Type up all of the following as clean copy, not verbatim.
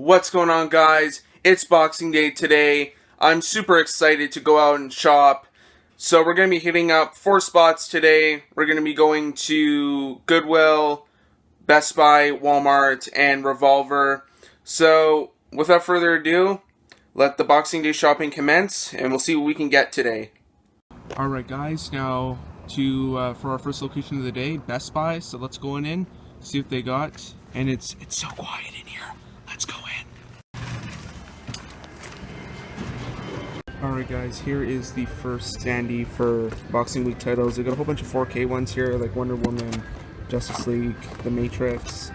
What's going on, guys? It's Boxing Day today. I'm super excited to go out and shop. So we're going to be hitting up 4 spots today. We're going to be going to Goodwill, Best Buy, Walmart, and Revolver. So without further ado, let the Boxing Day shopping commence, and we'll see what we can get today. Alright guys, now for our first location of the day, Best Buy. So let's go in, see what they got. And it's so quiet in here. Let's go in. Alright guys, here is the first standee for Boxing Week titles. They got a whole bunch of 4K ones here, like Wonder Woman, Justice League, The Matrix.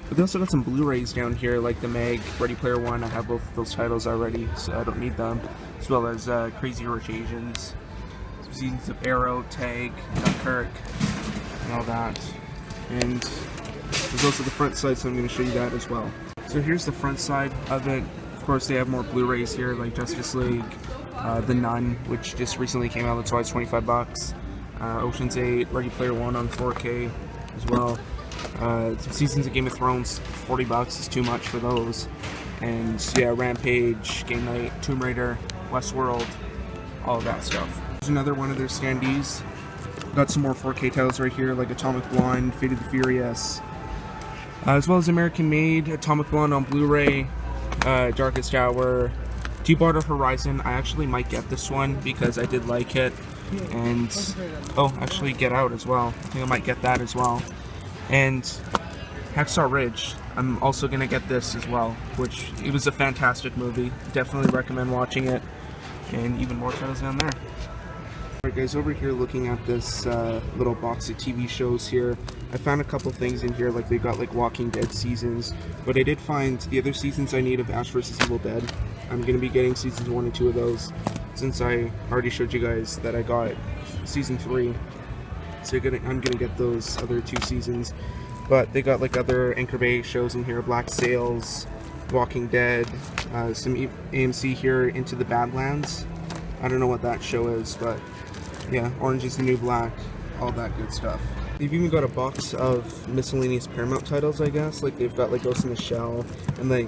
But they also got some Blu-rays down here, like The Meg, Ready Player One. I have both of those titles already, so I don't need them. As well as Crazy Rich Asians, some seasons of Arrow, Tag, Dunkirk, and all that. And there's also the front side, so I'm going to show you that as well. So here's the front side of it. Of course, they have more Blu-rays here, like Justice League, The Nun, which just recently came out. That's why it's $25. Ocean's 8, Ready Player One on 4K as well. Seasons of Game of Thrones, $40 is too much for those. And yeah, Rampage, Game Night, Tomb Raider, Westworld, all of that stuff. There's another one of their standees. Got some more 4K titles right here, like Atomic Blonde, Fate of the Furious, as well as American Made, Atomic Blonde on Blu-ray, Darkest Hour, Deepwater Horizon. I actually might get this one because I did like it. And actually Get Out as well. I think I might get that as well. And Hacksaw Ridge, I'm also gonna get this as well, which it was a fantastic movie. Definitely recommend watching it. And even more titles down there. Alright guys, over here looking at this little box of TV shows here, I found a couple things in here, like they got like Walking Dead seasons, but I did find the other seasons I need of Ash vs. Evil Dead. I'm going to be getting seasons 1 and 2 of those, since I already showed you guys that I got season 3, so I'm going to get those other 2 seasons. But they got like other Anchor Bay shows in here, Black Sails, Walking Dead, some AMC here, Into the Badlands. I don't know what that show is, but yeah, Orange is the New Black, all that good stuff. They've even got a box of miscellaneous Paramount titles, I guess. Like they've got like Ghost in the Shell and like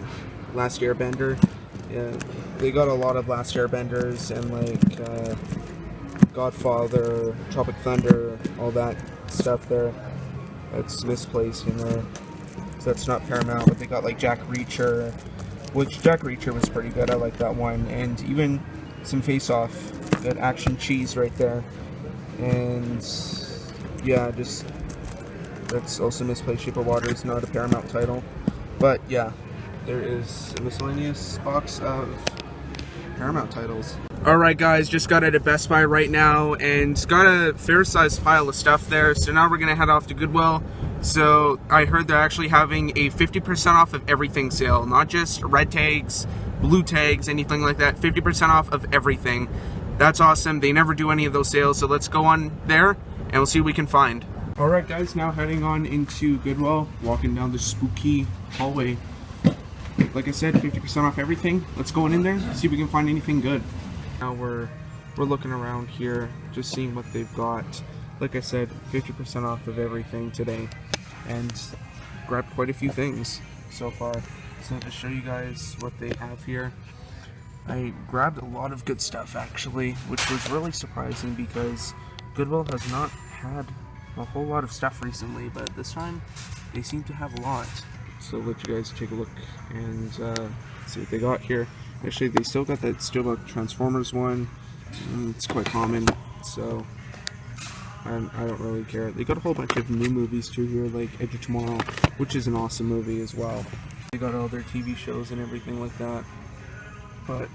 Last Airbender. Yeah, they got a lot of Last Airbenders and like Godfather, Tropic Thunder, all that stuff there. That's misplaced in there. So that's not Paramount, but they got like Jack Reacher, which Jack Reacher was pretty good. I like that one. And even some Face Off. Good action cheese right there. And yeah, just that's also misplaced. Shape of Water is not a Paramount title, but yeah, there is a miscellaneous box of Paramount titles. Alright guys, just got it at Best Buy right now and got a fair sized pile of stuff there. So now we're gonna head off to Goodwill. So I heard they're actually having a 50% off of everything sale, not just red tags, blue tags, anything like that. 50% off of everything. That's awesome. They never do any of those sales, so let's go on there and we'll see what we can find. Alright guys, now heading on into Goodwill, walking down the spooky hallway. Like I said, 50% off everything. Let's go in there, see if we can find anything good. Now we're looking around here, just seeing what they've got. Like I said, 50% off of everything today, and grabbed quite a few things so far. So to show you guys what they have here, I grabbed a lot of good stuff actually, which was really surprising because Goodwill has not had a whole lot of stuff recently, but this time they seem to have a lot. So I'll let you guys take a look and see what they got here. Actually, they still got that Steelbook Transformers one. It's quite common, so I don't really care. They got a whole bunch of new movies too here, like Edge of Tomorrow, which is an awesome movie as well. They got all their TV shows and everything like that. But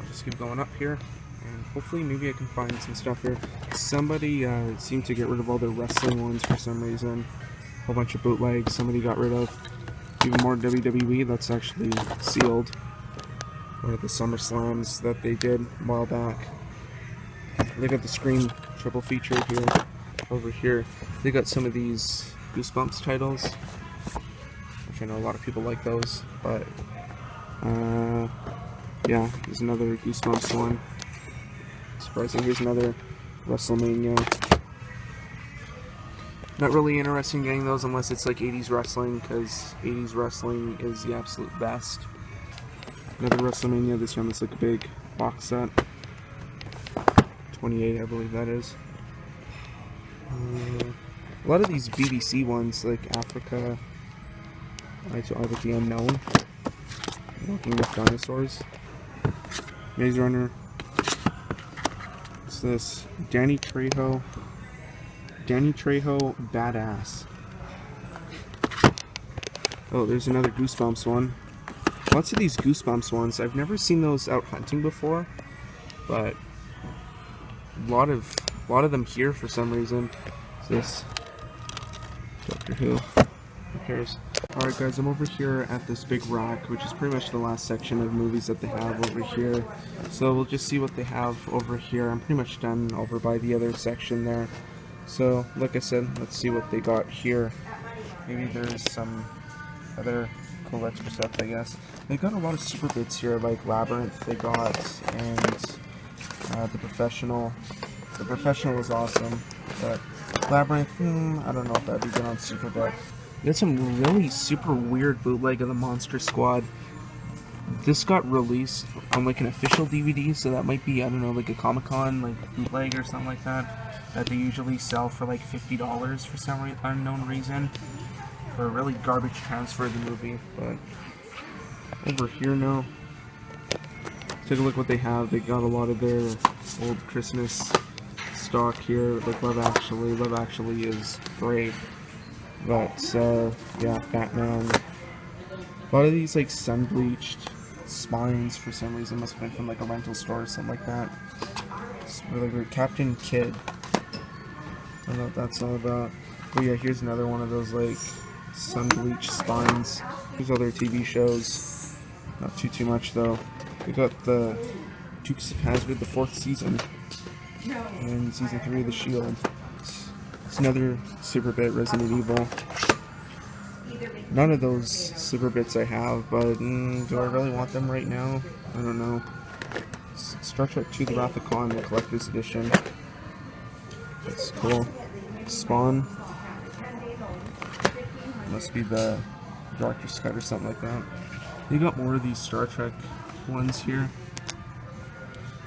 I'll just keep going up here, and hopefully maybe I can find some stuff here. Somebody seemed to get rid of all their wrestling ones for some reason. A whole bunch of bootlegs somebody got rid of. Even more WWE, that's actually sealed. One of the SummerSlams that they did a while back. They got the Scream triple feature here. Over here, they got some of these Goosebumps titles, which I know a lot of people like those, but yeah, here's another Goosebumps one. Surprising, here's another WrestleMania. Not really interested in getting those unless it's like 80s wrestling, because 80s wrestling is the absolute best. Another WrestleMania. This one looks like a big box set. 28, I believe that is. A lot of these BBC ones, like Africa, Eye with the Unknown, Walking with Dinosaurs, Maze Runner. What's this? Danny Trejo, Badass. Oh, there's another Goosebumps one. Lots of these Goosebumps ones. I've never seen those out hunting before, but a lot of them here for some reason. What's this? Doctor Who. Who cares? Alright guys, I'm over here at this big rack, which is pretty much the last section of movies that they have over here. So we'll just see what they have over here. I'm pretty much done over by the other section there. So, like I said, let's see what they got here. Maybe there's some other cool extra stuff, I guess. They got a lot of super bits here, like Labyrinth they got, and The Professional. The Professional was awesome, but Labyrinth, I don't know if that'd be good on super bit. They got some really super weird bootleg of the Monster Squad. This got released on like an official DVD, so that might be, I don't know, like a Comic-Con like bootleg or something like that, that they usually sell for like $50 for some unknown reason, for a really garbage transfer of the movie. But over here now, take a look what they have. They got a lot of their old Christmas stock here, like Love Actually. Love Actually is great, but yeah, Batman. A lot of these like sun-bleached spines for some reason, must have been from like a rental store or something like that. It's really great. Captain Kidd. I don't know what that's all about. Oh yeah, here's another one of those like sun-bleached spines. Here's other TV shows. Not too much though. We got the Dukes of Hazzard, the 4th season, and season 3 of The Shield. It's another super bit, Resident Evil. None of those super bits I have, but do I really want them right now? I don't know. Star Trek II: The Wrath of Khan, the collector's edition. That's cool. Spawn. Must be the director's cut or something like that. They got more of these Star Trek ones here.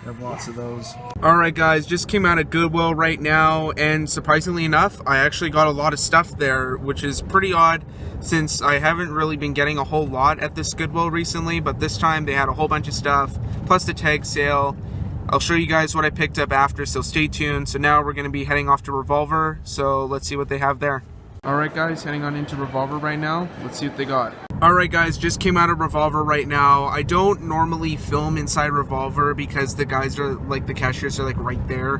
I have lots of those. Alright guys, just came out of Goodwill right now, and surprisingly enough, I actually got a lot of stuff there, which is pretty odd since I haven't really been getting a whole lot at this Goodwill recently, but this time they had a whole bunch of stuff, plus the tag sale. I'll show you guys what I picked up after, so stay tuned. So now we're going to be heading off to Revolver, so let's see what they have there. Alright guys, heading on into Revolver right now. Let's see what they got. Alright guys, just came out of Revolver right now. I don't normally film inside Revolver because the guys are, like, the cashiers are, like, right there.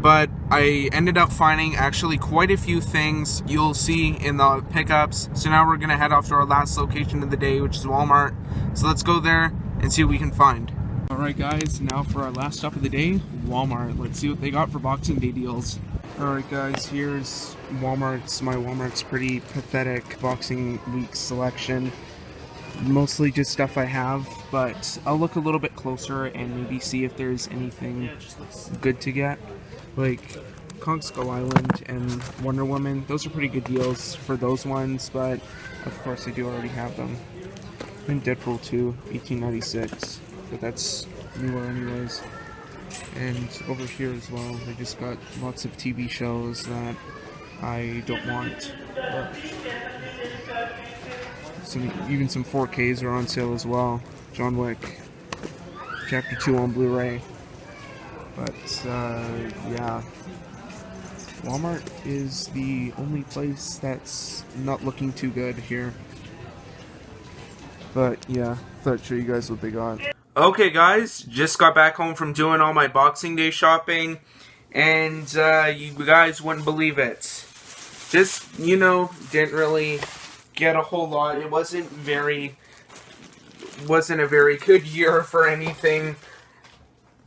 But I ended up finding actually quite a few things you'll see in the pickups. So now we're going to head off to our last location of the day, which is Walmart. So let's go there and see what we can find. Alright guys, now for our last stop of the day, Walmart. Let's see what they got for Boxing Day deals. Alright guys, here's Walmart's. My Walmart's pretty pathetic Boxing Week selection. Mostly just stuff I have, but I'll look a little bit closer and maybe see if there's anything good to get. Like Kong Skull Island and Wonder Woman, those are pretty good deals for those ones, but of course I do already have them. And Deadpool 2, 1896, but that's newer anyways. And over here as well, they just got lots of TV shows that I don't want. Even some 4Ks are on sale as well. John Wick, Chapter 2 on Blu-ray. But yeah, Walmart is the only place that's not looking too good here. But yeah, thought I'd show you guys what they got. Okay guys, just got back home from doing all my Boxing Day shopping, and you guys wouldn't believe it. Just, you know, didn't really get a whole lot. It wasn't a very good year for anything,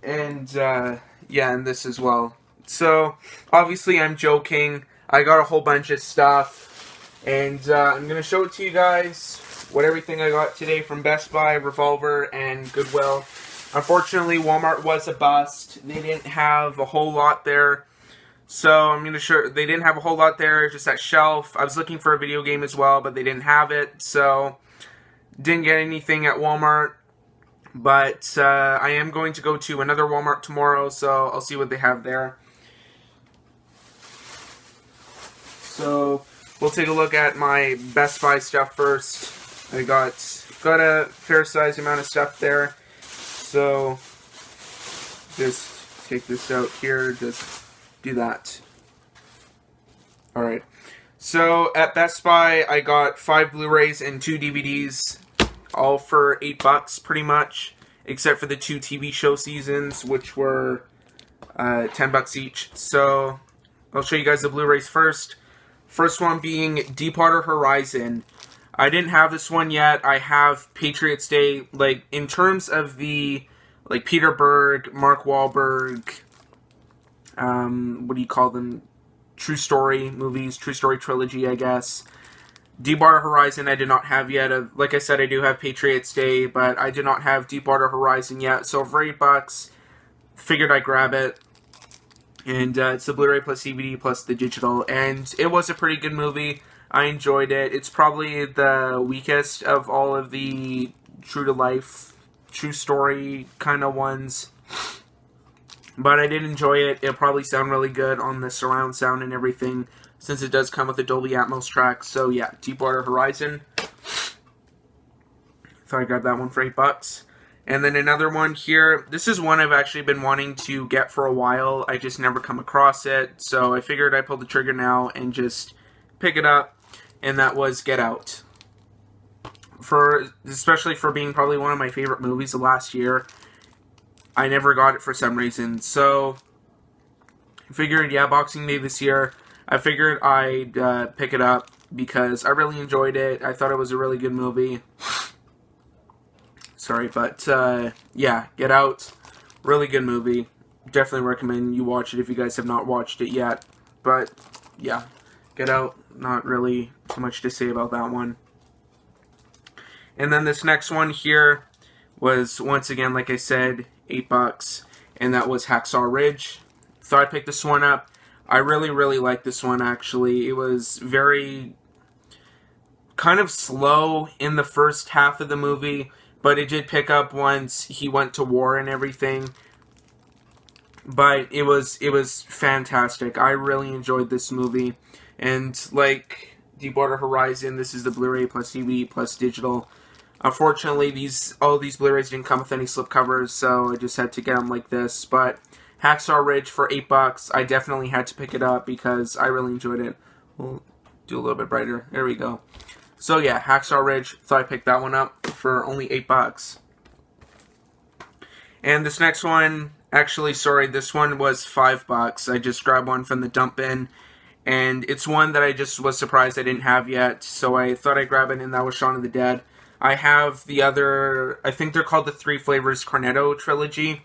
and yeah, and this as well. So obviously I'm joking. I got a whole bunch of stuff, and I'm gonna show it to you guys. What everything I got today from Best Buy, Revolver, and Goodwill. Unfortunately, Walmart was a bust. They didn't have a whole lot there. So I'm going to show, they didn't have a whole lot there, just that shelf. I was looking for a video game as well, but they didn't have it. So didn't get anything at Walmart. But I am going to go to another Walmart tomorrow, so I'll see what they have there. So we'll take a look at my Best Buy stuff first. I got a fair size amount of stuff there. So just take this out here, just do that. Alright. So at Best Buy, I got 5 Blu-rays and 2 DVDs, all for $8 pretty much, except for the 2 TV show seasons, which were $10 each. So I'll show you guys the Blu-rays first. First one being Deepwater Horizon. I didn't have this one yet. I have Patriots Day. Like, in terms of the, like, Peter Berg, Mark Wahlberg, what do you call them? True Story movies, True Story trilogy, I guess. Deepwater Horizon I did not have yet. Like I said, I do have Patriots Day, but I did not have Deepwater Horizon yet. So for $8, figured I'd grab it. And it's the Blu-ray plus DVD plus the digital. And it was a pretty good movie. I enjoyed it. It's probably the weakest of all of the true-to-life, true story kind of ones. But I did enjoy it. It'll probably sound really good on the surround sound and everything, since it does come with the Dolby Atmos track. So yeah, Deepwater Horizon. Thought I'd grab that one for $8. And then another one here. This is one I've actually been wanting to get for a while. I just never come across it. So I figured I'd pull the trigger now and just pick it up. And that was Get Out. Especially for being probably one of my favorite movies of last year. I never got it for some reason. So I figured, yeah, Boxing Day this year, I figured I'd pick it up because I really enjoyed it. I thought it was a really good movie. Sorry, but yeah, Get Out, really good movie. Definitely recommend you watch it if you guys have not watched it yet. But yeah, Get Out, not really too much to say about that one. And then this next one here was, once again, like I said, $8, and that was Hacksaw Ridge. Thought I'd pick this one up. I really, really like this one, actually. It was very kind of slow in the first half of the movie, but it did pick up once he went to war and everything. But it was fantastic. I really enjoyed this movie. And like Deepwater Horizon, this is the Blu-ray plus DVD plus digital. Unfortunately, all these Blu-rays didn't come with any slipcovers, so I just had to get them like this. But Hacksaw Ridge for $8, I definitely had to pick it up because I really enjoyed it. We'll do a little bit brighter. There we go. So yeah, Hacksaw Ridge, thought I'd pick that one up for only $8. And this next one, actually, sorry, this one was $5. I just grabbed one from the dump bin. And it's one that I just was surprised I didn't have yet, so I thought I'd grab it, and that was Shaun of the Dead. I have the other, I think they're called the Three Flavors Cornetto trilogy.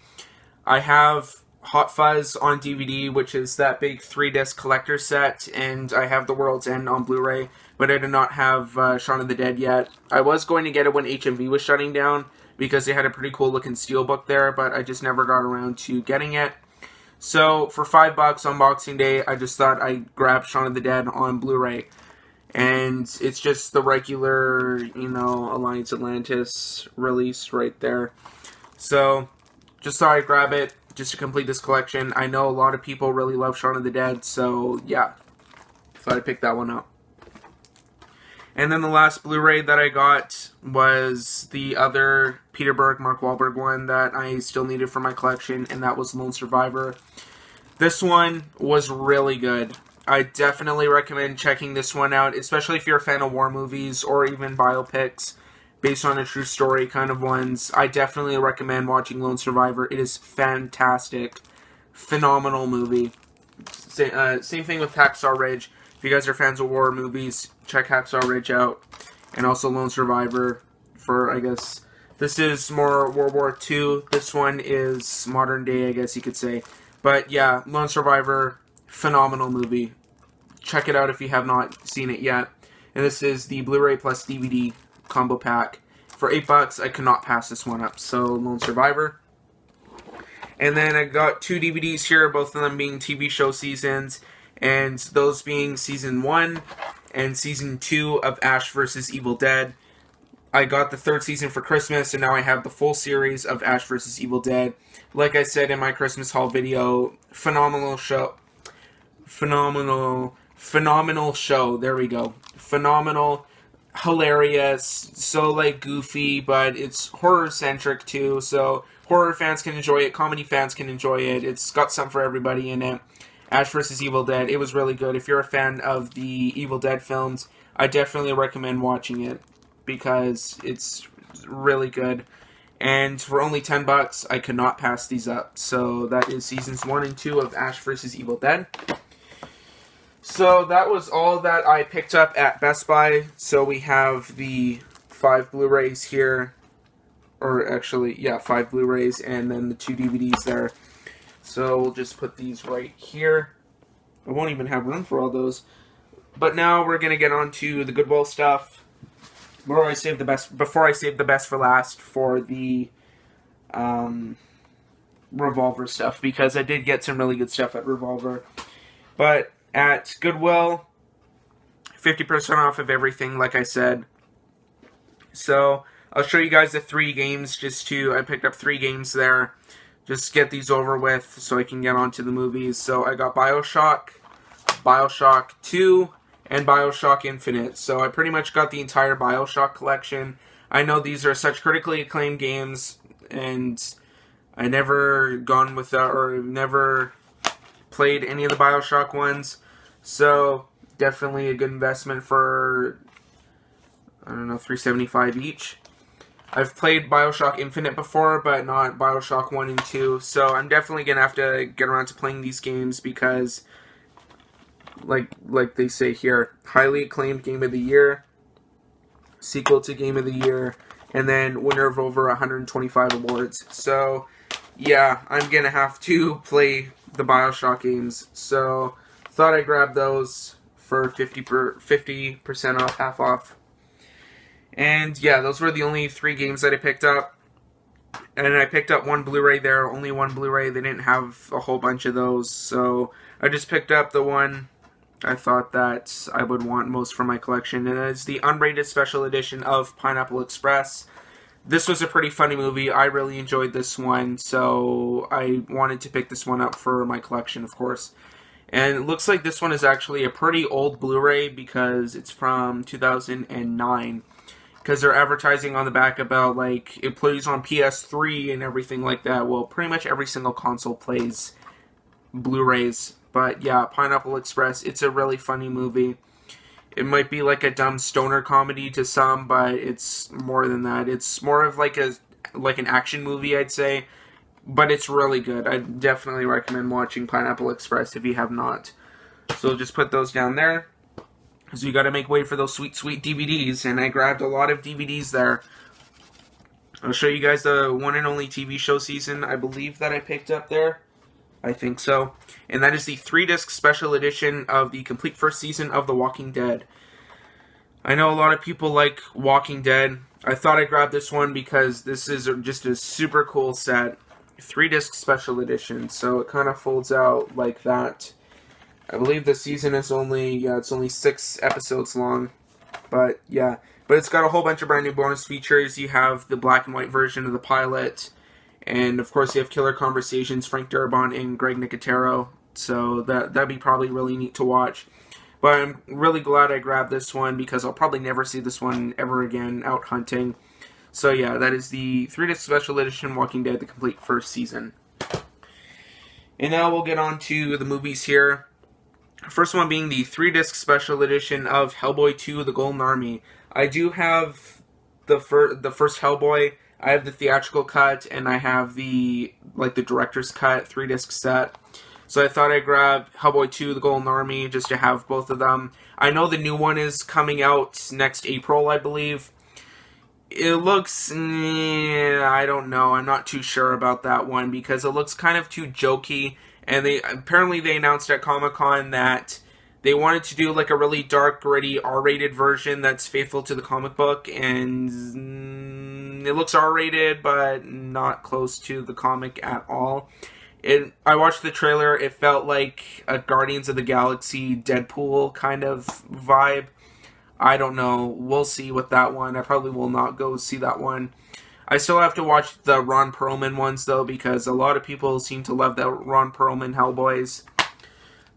I have Hot Fuzz on DVD, which is that big 3-disc collector set, and I have The World's End on Blu-ray, but I did not have Shaun of the Dead yet. I was going to get it when HMV was shutting down, because they had a pretty cool looking steelbook there, but I just never got around to getting it. So for $5 on Boxing Day, I just thought I'd grab Shaun of the Dead on Blu-ray. And it's just the regular, you know, Alliance Atlantis release right there. So, just thought I'd grab it just to complete this collection. I know a lot of people really love Shaun of the Dead, so yeah. Thought I'd pick that one up. And then the last Blu-ray that I got was the other Peter Berg, Mark Wahlberg one that I still needed for my collection, and that was Lone Survivor. This one was really good. I definitely recommend checking this one out, especially if you're a fan of war movies or even biopics based on a true story kind of ones. I definitely recommend watching Lone Survivor. It is fantastic. Phenomenal movie. Same thing with Hacksaw Ridge. If you guys are fans of war movies, check Hacksaw Ridge out. And also Lone Survivor for, I guess, this is more World War II. This one is modern day, I guess you could say. But yeah, Lone Survivor, phenomenal movie. Check it out if you have not seen it yet. And this is the Blu-ray plus DVD combo pack. For $8, I could not pass this one up. So, Lone Survivor. And then I got 2 DVDs here, both of them being TV show seasons. And those being Season 1 and Season 2 of Ash vs. Evil Dead. I got the 3rd season for Christmas, and now I have the full series of Ash vs. Evil Dead. Like I said in my Christmas haul video, phenomenal show. Phenomenal show. There we go. Phenomenal, hilarious, so like goofy, but it's horror centric too. So horror fans can enjoy it, comedy fans can enjoy it. It's got something for everybody in it. Ash vs. Evil Dead. It was really good. If you're a fan of the Evil Dead films, I definitely recommend watching it because it's really good. And for only $10, I could not pass these up. So that is seasons 1 and 2 of Ash vs. Evil Dead. So that was all that I picked up at Best Buy. So we have the 5 Blu-rays here. Or actually, yeah, 5 Blu-rays and then the 2 DVDs there. So we'll just put these right here. I won't even have room for all those. But now we're going to get on to the Goodwill stuff. Before I save the best for last for the Revolver stuff. Because I did get some really good stuff at Revolver. But at Goodwill, 50% off of everything, like I said. So I'll show you guys the 3 games. I picked up 3 games there. Just get these over with so I can get on to the movies. So I got Bioshock, Bioshock 2, and Bioshock Infinite. So I pretty much got the entire Bioshock collection. I know these are such critically acclaimed games, and I never gone without or never played any of the Bioshock ones. So definitely a good investment for, I don't know, $3.75 each. I've played Bioshock Infinite before, but not Bioshock 1 and 2, so I'm definitely going to have to get around to playing these games because, like they say here, highly acclaimed Game of the Year, sequel to Game of the Year, and then winner of over 125 awards. So, yeah, I'm going to have to play the Bioshock games, so thought I'd grab those for 50% off, half off. And yeah, those were the only 3 games that I picked up. And I picked up 1 Blu-ray there, only 1 Blu-ray. They didn't have a whole bunch of those. So I just picked up the one I thought that I would want most for my collection. And it's the unrated special edition of Pineapple Express. This was a pretty funny movie. I really enjoyed this one. So I wanted to pick this one up for my collection, of course. And it looks like this one is actually a pretty old Blu-ray because it's from 2009. Because they're advertising on the back about, like, it plays on PS3 and everything like that. Well, pretty much every single console plays Blu-rays. But, yeah, Pineapple Express, it's a really funny movie. It might be like a dumb stoner comedy to some, but it's more than that. It's more of like an action movie, I'd say. But it's really good. I definitely recommend watching Pineapple Express if you have not. So just put those down there. So you gotta make way for those sweet, sweet DVDs, and I grabbed a lot of DVDs there. I'll show you guys the one and only TV show season, I believe, that I picked up there. I think so. And that is the 3-disc special edition of the complete first season of The Walking Dead. I know a lot of people like Walking Dead. I thought I'd grab this one because this is just a super cool set. 3-disc special edition, so it kind of folds out like that. I believe the season is it's only 6 episodes long. But, yeah. But it's got a whole bunch of brand new bonus features. You have the black and white version of the pilot. And, of course, you have Killer Conversations, Frank Darabont, and Greg Nicotero. So, that'd be probably really neat to watch. But I'm really glad I grabbed this one because I'll probably never see this one ever again out hunting. So, yeah, that is the 3-disc special edition Walking Dead, the complete first season. And now we'll get on to the movies here. First one being the 3-disc special edition of Hellboy 2, The Golden Army. I do have the first Hellboy. I have the theatrical cut, and I have the director's cut 3-disc set. So I thought I'd grab Hellboy 2, The Golden Army, just to have both of them. I know the new one is coming out next April, I believe. It looks, I don't know. I'm not too sure about that one, because it looks kind of too jokey. And they announced at Comic-Con that they wanted to do like a really dark, gritty, R-rated version that's faithful to the comic book, and it looks R-rated, but not close to the comic at all. I watched the trailer, it felt like a Guardians of the Galaxy Deadpool kind of vibe. I don't know. We'll see with that one. I probably will not go see that one. I still have to watch the Ron Perlman ones, though, because a lot of people seem to love the Ron Perlman Hellboys.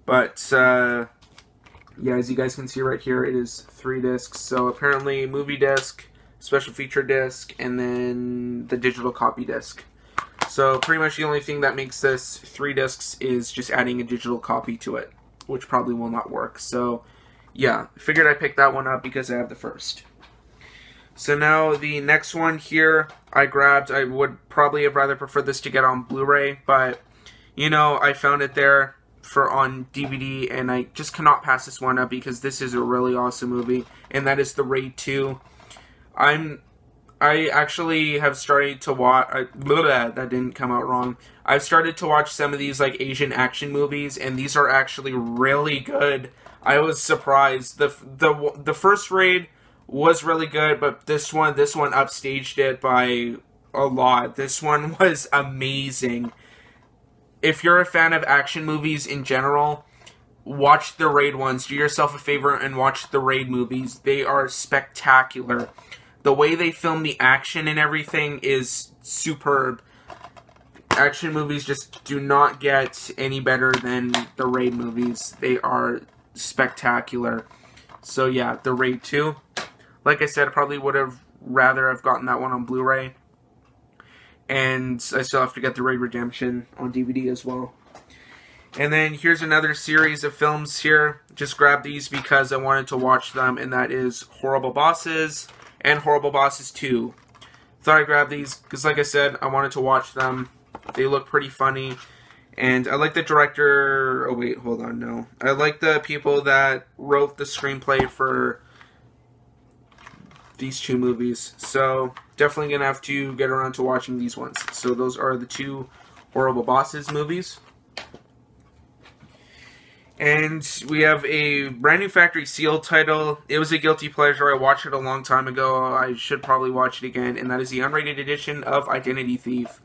But, yeah, as you guys can see right here, it is 3 discs. So apparently movie disc, special feature disc, and then the digital copy disc. So pretty much the only thing that makes this 3 discs is just adding a digital copy to it, which probably will not work. So yeah, figured I picked that one up because I have the first. So now the next one here I grabbed. I would probably have rather preferred this to get on Blu-ray, but you know, I found it there for on DVD, and I just cannot pass this one up because this is a really awesome movie, and that is The Raid 2. I actually have started to watch. That didn't come out wrong. I've started to watch some of these like Asian action movies, and these are actually really good. I was surprised. The first Raid was really good, but this one upstaged it by a lot. This one was amazing. If you're a fan of action movies in general, watch the Raid ones. Do yourself a favor and watch the Raid movies. They are spectacular. The way they film the action and everything is superb. Action movies just do not get any better than the Raid movies. They are spectacular. So yeah, The Raid 2. Like I said, I probably would have rather have gotten that one on Blu-ray. And I still have to get The Raid Redemption on DVD as well. And then here's another series of films here. Just grabbed these because I wanted to watch them, and that is Horrible Bosses and Horrible Bosses 2. Thought I'd grab these because, like I said, I wanted to watch them. They look pretty funny. And I like the director... Oh, wait, hold on, no. I like the people that wrote the screenplay for these 2 movies. So, definitely going to have to get around to watching these ones. So, those are the 2 Horrible Bosses movies. And we have a brand new factory sealed title. It was a guilty pleasure. I watched it a long time ago. I should probably watch it again. And that is the unrated edition of Identity Thief.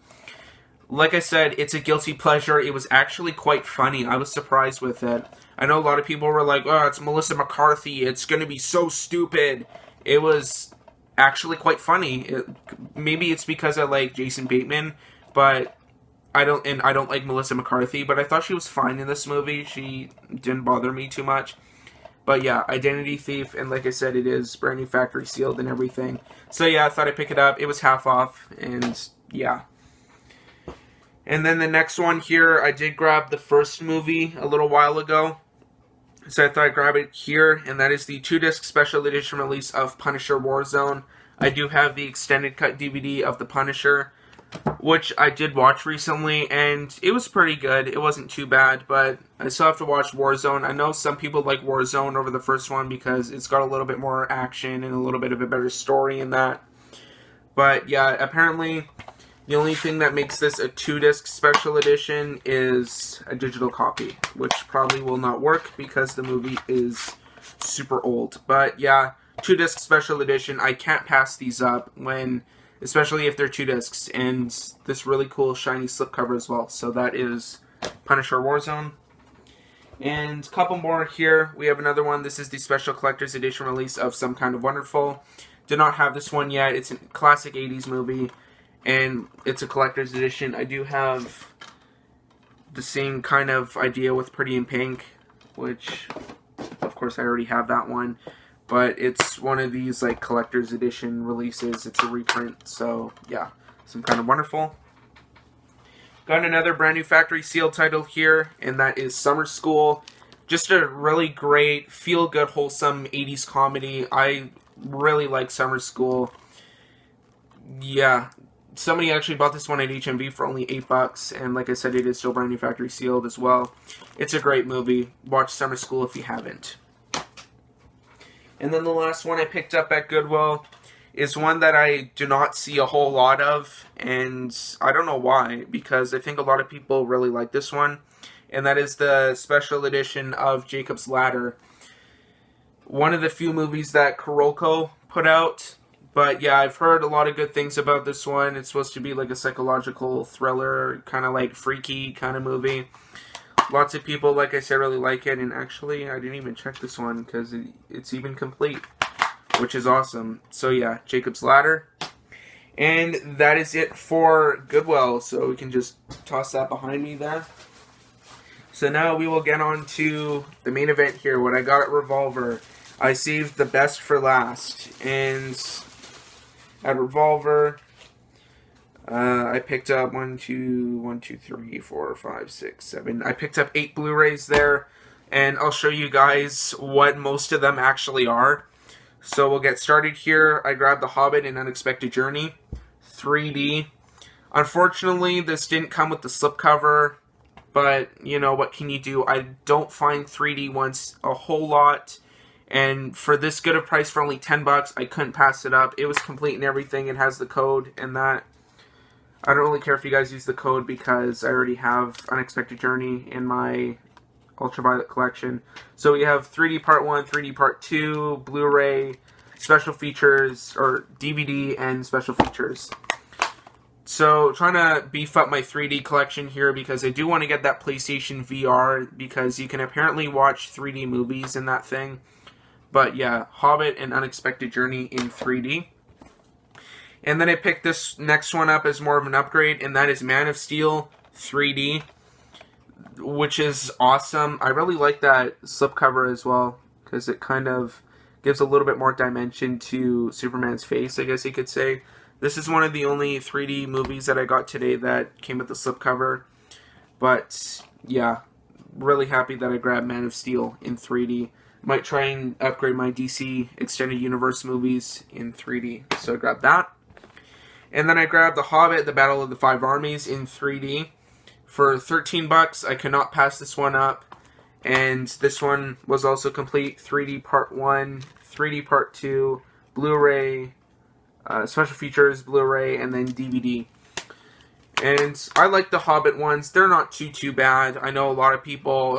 Like I said, it's a guilty pleasure. It was actually quite funny. I was surprised with it. I know a lot of people were like, oh, it's Melissa McCarthy. It's going to be so stupid. It was actually quite funny. Maybe it's because I like Jason Bateman, but I don't like Melissa McCarthy, but I thought she was fine in this movie. She didn't bother me too much. But yeah, Identity Thief, and like I said, it is brand new factory sealed and everything. So yeah, I thought I'd pick it up. It was half off, and yeah. And then the next one here, I did grab the first movie a little while ago. So I thought I'd grab it here, and that is the 2-disc special edition release of Punisher Warzone. I do have the extended cut DVD of The Punisher, which I did watch recently, and it was pretty good. It wasn't too bad, but I still have to watch Warzone. I know some people like Warzone over the first one because it's got a little bit more action and a little bit of a better story in that. But yeah, apparently the only thing that makes this a 2-disc special edition is a digital copy, which probably will not work because the movie is super old. But yeah, 2-disc special edition. I can't pass these up when... especially if they're 2 discs, and this really cool shiny slipcover as well. So that is Punisher Warzone. And a couple more here. We have another one. This is the special collector's edition release of Some Kind of Wonderful. Do not have this one yet. It's a classic 80s movie, and it's a collector's edition. I do have the same kind of idea with Pretty in Pink, which, of course, I already have that one. But it's one of these like collector's edition releases. It's a reprint, so yeah, Some Kind of Wonderful. Got another brand new factory sealed title here, and that is Summer School. Just a really great, feel-good, wholesome 80s comedy. I really like Summer School. Yeah, somebody actually bought this one at HMV for only $8, and like I said, it is still brand new factory sealed as well. It's a great movie. Watch Summer School if you haven't. And then the last one I picked up at Goodwill is one that I do not see a whole lot of, and I don't know why, because I think a lot of people really like this one, and that is the special edition of Jacob's Ladder. One of the few movies that Kuroko put out, but yeah, I've heard a lot of good things about this one. It's supposed to be like a psychological thriller, kind of like freaky kind of movie. Lots of people, like I said, really like it, and actually, I didn't even check this one, because it's even complete. which is awesome. So yeah, Jacob's Ladder. And that is it for Goodwill. So we can just toss that behind me there. So now we will get on to the main event here. What I got at Revolver. I saved the best for last. And at Revolver, I picked up 1, 2, 3, 4, 5, 6, 7. I picked up 8 Blu-rays there. And I'll show you guys what most of them actually are. So we'll get started here. I grabbed The Hobbit and Unexpected Journey. 3D. Unfortunately, this didn't come with the slipcover. But, you know, what can you do? I don't find 3D ones a whole lot. And for this good a price for only $10, I couldn't pass it up. It was complete and everything. It has the code and that. I don't really care if you guys use the code because I already have Unexpected Journey in my Ultraviolet collection. So we have 3D Part 1, 3D Part 2, Blu-ray, special features, or DVD and special features. So, trying to beef up my 3D collection here because I do want to get that PlayStation VR because you can apparently watch 3D movies in that thing. But yeah, Hobbit and Unexpected Journey in 3D. And then I picked this next one up as more of an upgrade, and that is Man of Steel 3D, which is awesome. I really like that slipcover as well because it kind of gives a little bit more dimension to Superman's face, I guess you could say. This is one of the only 3D movies that I got today that came with the slipcover. But, yeah, really happy that I grabbed Man of Steel in 3D. Might try and upgrade my DC Extended Universe movies in 3D. So I grabbed that. And then I grabbed The Hobbit, The Battle of the Five Armies in 3D. For $13, I could not pass this one up. And this one was also complete. 3D Part 1, 3D Part 2, Blu-ray, special features, Blu-ray, and then DVD. And I like the Hobbit ones. They're not too bad. I know a lot of people,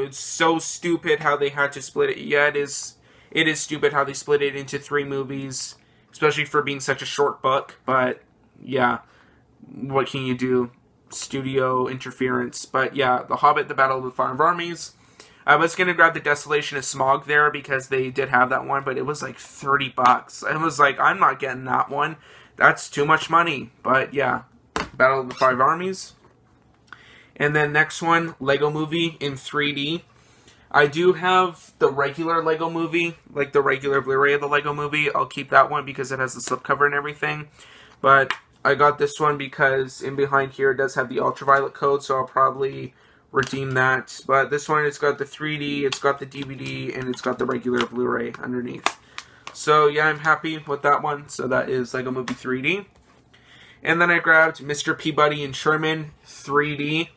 it's so stupid how they had to split it. Yeah, it is stupid how they split it into 3 movies, especially for being such a short book. But, yeah, what can you do? Studio interference. But, yeah, The Hobbit, The Battle of the Five Armies. I was going to grab the Desolation of Smaug there because they did have that one, but it was like $30. I was like, I'm not getting that one. That's too much money. But yeah, Battle of the Five Armies. And then next one, Lego Movie in 3D. I do have the regular Lego Movie, like the regular Blu-ray of the Lego Movie. I'll keep that one because it has the slipcover and everything. But I got this one because in behind here it does have the Ultraviolet code, so I'll probably redeem that. But this one, it's got the 3D, it's got the DVD, and it's got the regular Blu-ray underneath. So yeah, I'm happy with that one. So that is Lego Movie 3D. And then I grabbed Mr. Peabody and Sherman 3D.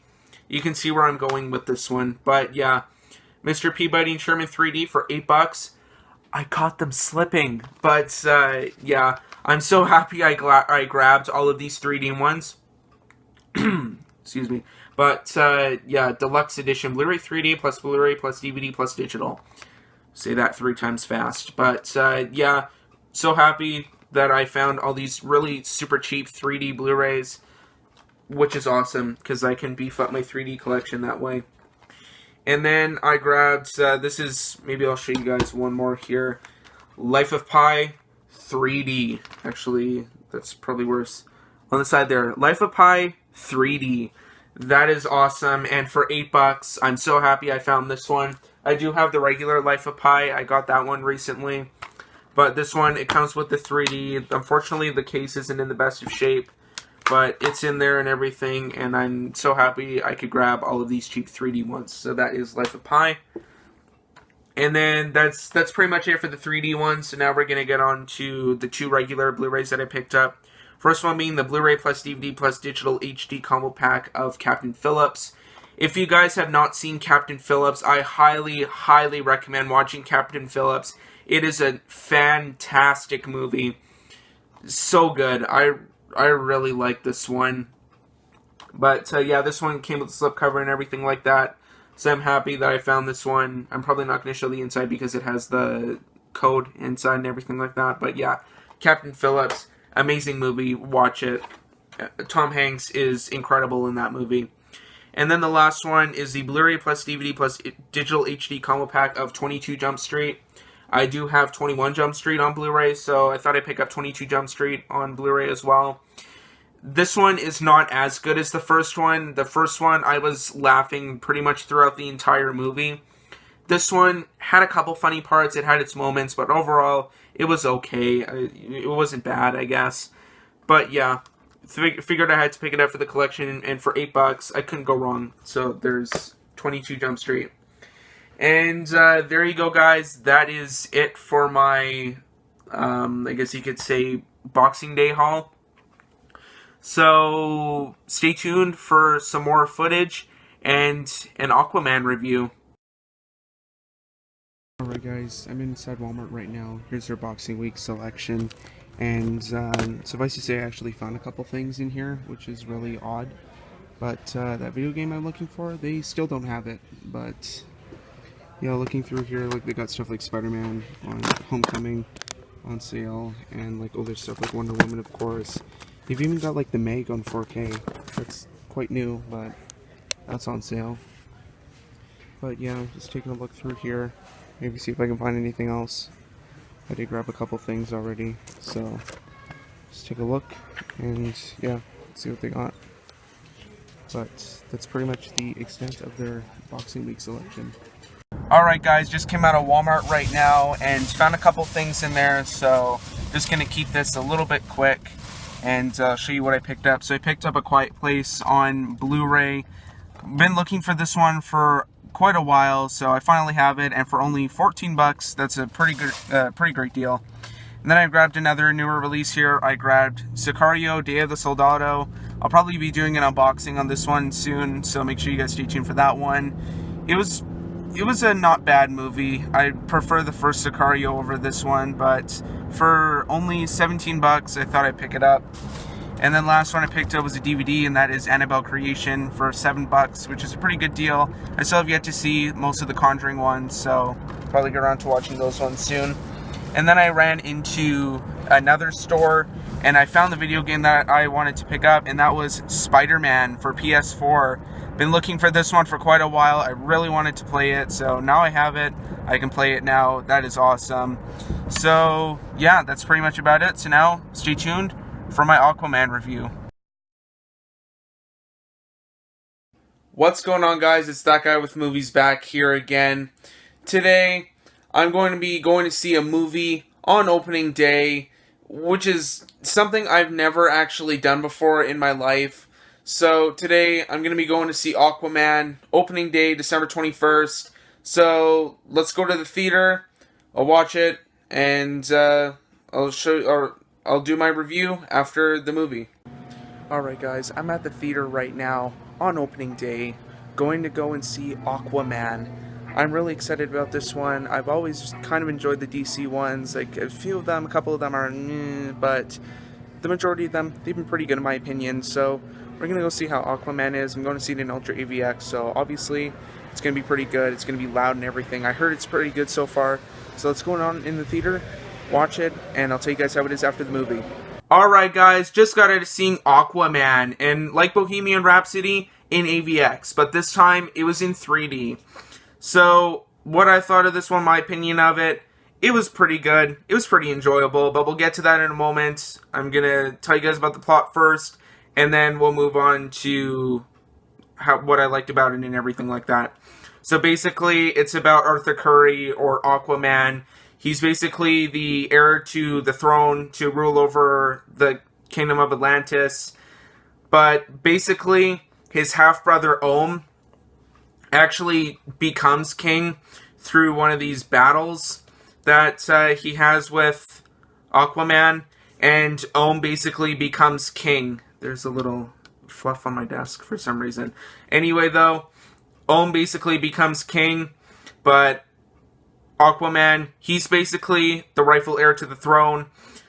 You can see where I'm going with this one. But yeah, Mr. Peabody and Sherman 3D for $8. I caught them slipping. But yeah, I'm so happy I grabbed all of these 3D ones. Excuse me. But, yeah, Deluxe Edition, Blu-ray 3D, plus Blu-ray, plus DVD, plus digital. Say that 3 times fast. But, yeah, so happy that I found all these really super cheap 3D Blu-rays, which is awesome, because I can beef up my 3D collection that way. And then I grabbed, this is, maybe I'll show you guys one more here, Life of Pi 3D. Actually, that's probably worse. On the side there, Life of Pi 3D. That is awesome, and for $8, I'm so happy I found this one. I do have the regular Life of Pi. I got that one recently. But this one, it comes with the 3D. Unfortunately, the case isn't in the best of shape, but it's in there and everything, and I'm so happy I could grab all of these cheap 3D ones. So that is Life of Pi. And then that's pretty much it for the 3D ones. So now we're going to get on to the 2 regular Blu-rays that I picked up. First one being the Blu-ray plus DVD plus digital HD combo pack of Captain Phillips. If you guys have not seen Captain Phillips, I highly recommend watching Captain Phillips. It is a fantastic movie. So good. I really like this one. But yeah, this one came with a slipcover and everything like that. So I'm happy that I found this one. I'm probably not going to show the inside because it has the code inside and everything like that. But yeah, Captain Phillips. Amazing movie. Watch it. Tom Hanks is incredible in that movie. And then the last one is the Blu-ray plus DVD plus digital HD combo pack of 22 Jump Street. I do have 21 Jump Street on Blu-ray, so I thought I'd pick up 22 Jump Street on Blu-ray as well. This one is not as good as the first one. The first one, I was laughing pretty much throughout the entire movie. This one had a couple funny parts, it had its moments, but overall, it was okay. It wasn't bad, I guess. But yeah, figured I had to pick it up for the collection, and for $8, I couldn't go wrong. So there's 22 Jump Street. And there you go, guys. That is it for my, I guess you could say, Boxing Day haul. So stay tuned for some more footage and an Aquaman review. Alright guys, I'm inside Walmart right now. Here's their Boxing Week selection. And suffice to say, I actually found a couple things in here, which is really odd. But that video game I'm looking for, they still don't have it. But yeah, looking through here, like they got stuff like Spider-Man on Homecoming on sale, and like other stuff like Wonder Woman, of course. They've even got like the Meg on 4K. That's quite new, but that's on sale. But yeah, just taking a look through here. Maybe see if I can find anything else. I did grab a couple things already, so just take a look and yeah, see what they got. But that's pretty much the extent of their Boxing Week selection. Alright guys, just came out of Walmart right now and found a couple things in there, so just going to keep this a little bit quick and show you what I picked up. So I picked up A Quiet Place on Blu-ray. Been looking for this one for quite a while, so I finally have it, and for only $14, that's a pretty great deal. And then I grabbed another newer release here. I grabbed Sicario, Day of the Soldado. I'll probably be doing an unboxing on this one soon, so make sure you guys stay tuned for that one. It was a not bad movie. I prefer the first Sicario over this one, but for only $17, I thought I'd pick it up. And then last one I picked up was a DVD, and that is Annabelle Creation for $7, which is a pretty good deal. I still have yet to see most of the Conjuring ones, so probably get around to watching those ones soon. And then I ran into another store, and I found the video game that I wanted to pick up, and that was Spider-Man for PS4. Been looking for this one for quite a while. I really wanted to play it, so now I have it. I can play it now. That is awesome. So yeah, that's pretty much about it. So now, stay tuned for my Aquaman review. What's going on, guys? It's that guy with movies back here again. Today, I'm going to see a movie on opening day, which is something I've never actually done before in my life. So today, I'm going to be going to see Aquaman, opening day, December 21st. So let's go to the theater. I'll watch it, and I'll do my review after the movie. Alright guys, I'm at the theater right now on opening day, going to go and see Aquaman. I'm really excited about this one. I've always kind of enjoyed the DC ones. Like a couple of them are but the majority of them, they've been pretty good in my opinion. So we're going to go see how Aquaman is. I'm going to see it in Ultra AVX, so obviously it's going to be pretty good. It's going to be loud and everything. I heard it's pretty good so far. So let's go on in the theater, watch it, and I'll tell you guys how it is after the movie. Alright guys, just got out of seeing Aquaman, and like Bohemian Rhapsody, in AVX, but this time it was in 3D. So, what I thought of this one, my opinion of it, it was pretty good. It was pretty enjoyable, but we'll get to that in a moment. I'm gonna tell you guys about the plot first, and then we'll move on to what I liked about it and everything like that. So basically, it's about Arthur Curry, or Aquaman. He's basically the heir to the throne to rule over the Kingdom of Atlantis. But basically, his half-brother Ohm actually becomes king through one of these battles that he has with Aquaman. And Ohm basically becomes king. There's a little fluff on my desk for some reason. Anyway, though, Ohm basically becomes king, but Aquaman, he's basically the rightful heir to the throne.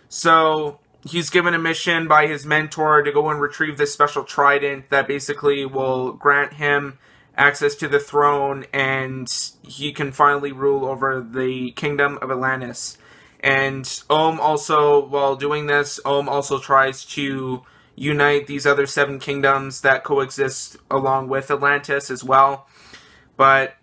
So he's given a mission by his mentor to go and retrieve this special trident that basically will grant him access to the throne, and he can finally rule over the Kingdom of Atlantis. And Ohm also, while doing this, Ohm also tries to unite these other 7 kingdoms that coexist along with Atlantis as well. But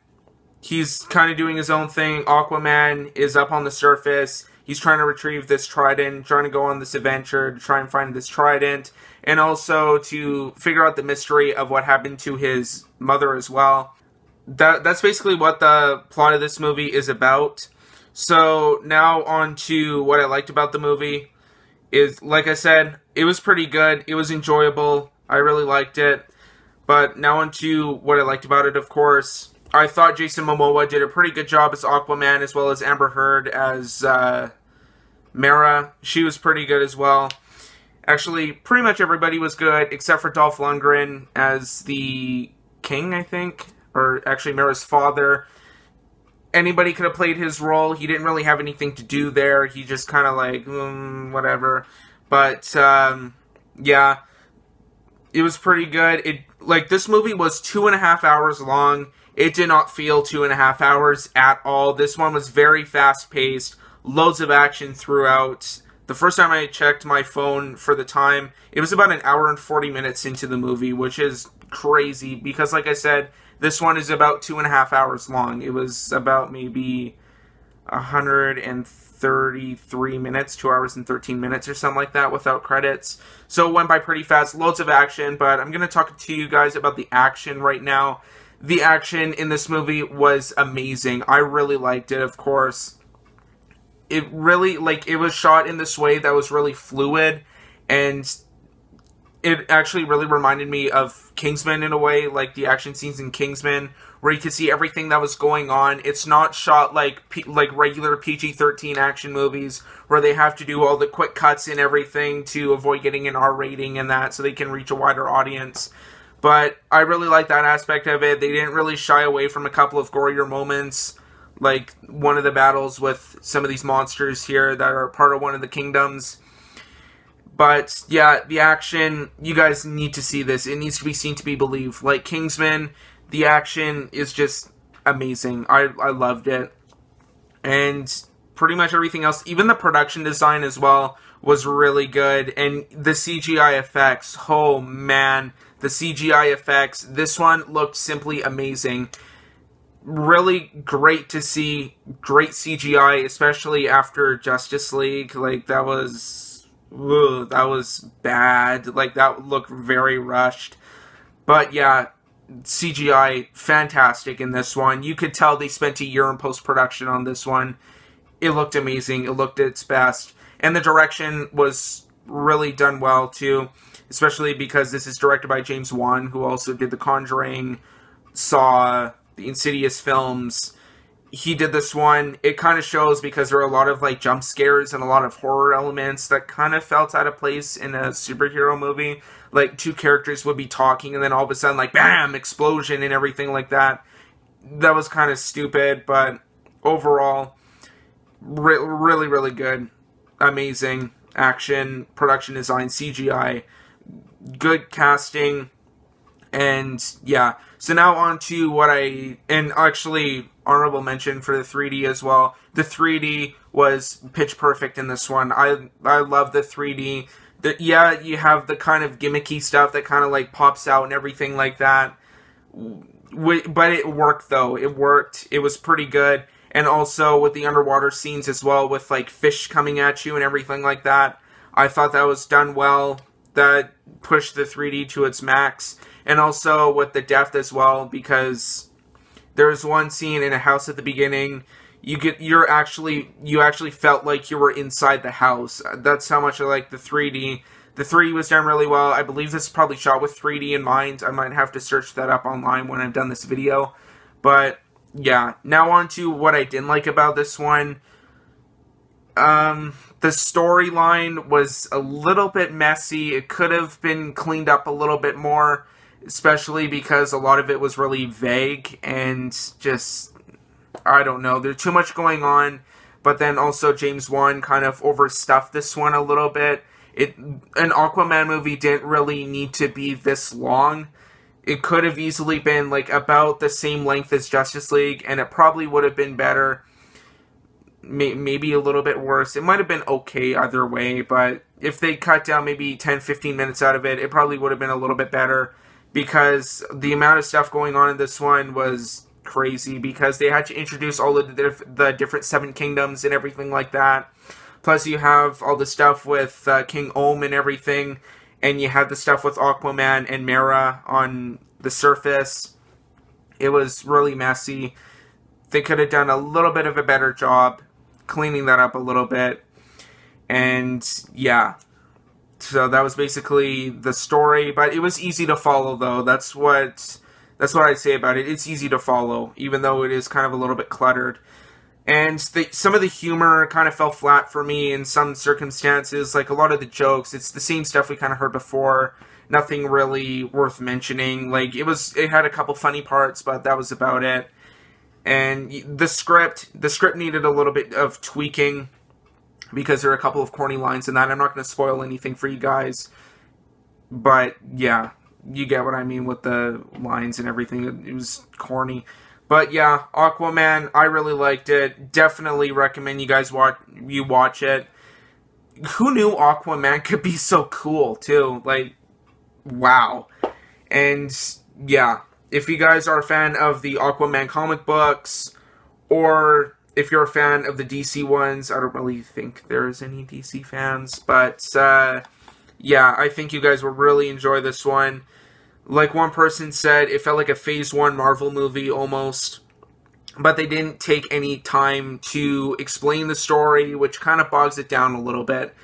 he's kind of doing his own thing. Aquaman is up on the surface. He's trying to retrieve this trident, trying to go on this adventure to try and find this trident, and also to figure out the mystery of what happened to his mother as well. That's basically what the plot of this movie is about. So now on to what I liked about the movie. Is, like I said, it was pretty good. It was enjoyable. I really liked it. But now on to what I liked about it, of course. I thought Jason Momoa did a pretty good job as Aquaman, as well as Amber Heard as Mera. She was pretty good as well. Actually, pretty much everybody was good, except for Dolph Lundgren as the king, I think. Or actually Mera's father. Anybody could have played his role. He didn't really have anything to do there. He just kind of like, whatever. But, yeah, it was pretty good. This movie was 2.5 hours long. It did not feel 2.5 hours at all. This one was very fast-paced. Loads of action throughout. The first time I checked my phone for the time, it was about 1 hour and 40 minutes into the movie, which is crazy. Because, like I said, this one is about 2.5 hours long. It was about maybe 133 minutes, 2 hours and 13 minutes or something like that without credits. So it went by pretty fast, loads of action, but I'm going to talk to you guys about the action right now. The action in this movie was amazing. I really liked it, of course. It really, it was shot in this way that was really fluid, and it actually really reminded me of Kingsman in a way, like the action scenes in Kingsman, where you could see everything that was going on. It's not shot like regular PG-13 action movies, where they have to do all the quick cuts and everything to avoid getting an R rating and that, so they can reach a wider audience. But I really like that aspect of it. They didn't really shy away from a couple of gorier moments, like one of the battles with some of these monsters here that are part of one of the kingdoms. But, yeah, the action, you guys need to see this. It needs to be seen to be believed. Like Kingsman, the action is just amazing. I loved it. And pretty much everything else, even the production design as well, was really good. And the CGI effects, oh man, the CGI effects. This one looked simply amazing. Really great to see great CGI, especially after Justice League. That was bad. That looked very rushed. But yeah, CGI, fantastic in this one. You could tell they spent a year in post-production on this one. It looked amazing. It looked its best. And the direction was really done well, too. Especially because this is directed by James Wan, who also did The Conjuring, Saw, the Insidious films. He did this one. It kind of shows because there are a lot of jump scares and a lot of horror elements that kind of felt out of place in a superhero movie. Two characters would be talking and then all of a sudden bam, explosion and everything like that. That was kind of stupid, but overall, really, really good. Amazing action, production design, CGI, good casting, and yeah. So now on to and actually honorable mention for the 3D as well. The 3D was pitch perfect in this one. I love the 3D. You have the kind of gimmicky stuff that kind of pops out and everything like that. But it worked though. It worked. It was pretty good. And also with the underwater scenes as well, with fish coming at you and everything like that. I thought that was done well. That pushed the 3D to its max. And also with the depth as well, because there's one scene in a house at the beginning. You actually felt like you were inside the house. That's how much I like the 3D. The 3D was done really well. I believe this is probably shot with 3D in mind. I might have to search that up online when I've done this video. But yeah, now on to what I didn't like about this one. The storyline was a little bit messy. It could have been cleaned up a little bit more, especially because a lot of it was really vague and just, I don't know, there's too much going on. But then also James Wan kind of overstuffed this one a little bit. An Aquaman movie didn't really need to be this long. It could have easily been about the same length as Justice League, and it probably would have been better. Maybe a little bit worse. It might have been okay either way, but if they cut down maybe 10-15 minutes out of it, it probably would have been a little bit better, because the amount of stuff going on in this one was crazy because they had to introduce all of the different seven kingdoms and everything like that. Plus, you have all the stuff with King Om and everything, and you have the stuff with Aquaman and Mera on the surface. It was really messy. They could have done a little bit of a better job cleaning that up a little bit. And yeah, so that was basically the story. But it was easy to follow, though. That's what I'd say about it. It's easy to follow, even though it is kind of a little bit cluttered. And some of the humor kind of fell flat for me in some circumstances. Like, a lot of the jokes, it's the same stuff we kind of heard before. Nothing really worth mentioning. Like, it had a couple funny parts, but that was about it. And the script needed a little bit of tweaking because there are a couple of corny lines in that. I'm not going to spoil anything for you guys. But, yeah, you get what I mean with the lines and everything. It was corny. But yeah, Aquaman, I really liked it. Definitely recommend you guys watch it. Who knew Aquaman could be so cool, too? Like, wow. And yeah, if you guys are a fan of the Aquaman comic books, or if you're a fan of the DC ones, I don't really think there's any DC fans, but yeah, I think you guys will really enjoy this one. Like one person said, it felt like a Phase 1 Marvel movie almost. But they didn't take any time to explain the story, which kind of bogs it down a little bit.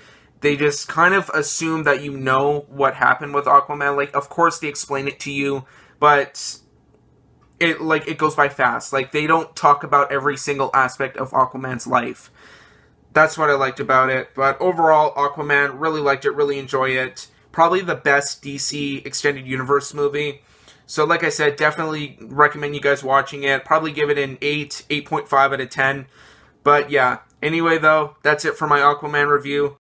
They just kind of assume that you know what happened with Aquaman. Like, of course they explain it to you, but it goes by fast. Like, they don't talk about every single aspect of Aquaman's life. That's what I liked about it. But overall, Aquaman, really liked it, really enjoy it. Probably the best DC Extended Universe movie. So like I said, definitely recommend you guys watching it. Probably give it an 8.5 out of 10. But yeah, anyway though, that's it for my Aquaman review.